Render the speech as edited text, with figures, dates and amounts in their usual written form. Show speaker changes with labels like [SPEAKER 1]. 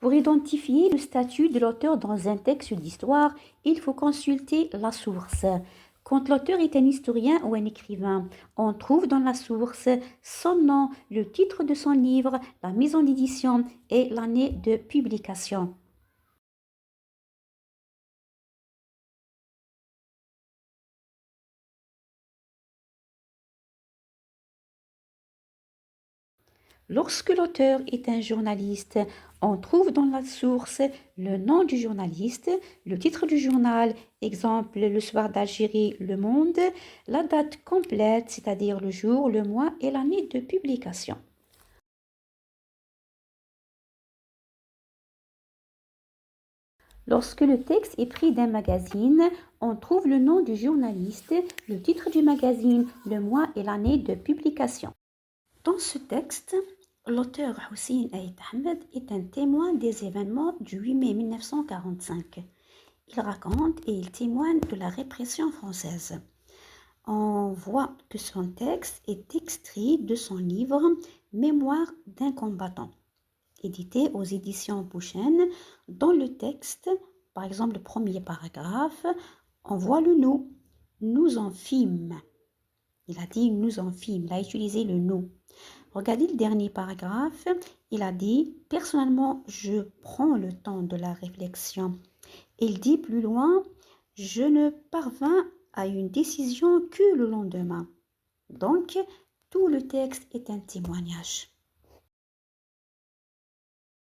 [SPEAKER 1] Pour identifier le statut de l'auteur dans un texte d'histoire, il faut consulter la source. Quand l'auteur est un historien ou un écrivain, on trouve dans la source son nom, le titre de son livre, la maison d'édition et l'année de publication. Lorsque l'auteur est un journaliste, on trouve dans la source le nom du journaliste, le titre du journal, exemple Le Soir d'Algérie, Le Monde, la date complète, c'est-à-dire le jour, le mois et l'année de publication. Lorsque le texte est pris d'un magazine, on trouve le nom du journaliste, le titre du magazine, le mois et l'année de publication. Dans ce texte, l'auteur Hussein Aït Ahmed est un témoin des événements du 8 mai 1945. Il raconte et il témoigne de la répression française. On voit que son texte est extrait de son livre Mémoire d'un combattant, édité aux éditions Bouchen. Dans le texte, par exemple le premier paragraphe, on voit le nous en fîmes. Il a dit nous en fîmes, il a utilisé le nous. Regardez le dernier paragraphe, il a dit « Personnellement, je prends le temps de la réflexion ». Il dit plus loin « Je ne parvins à une décision que le lendemain ». Donc, tout le texte est un témoignage.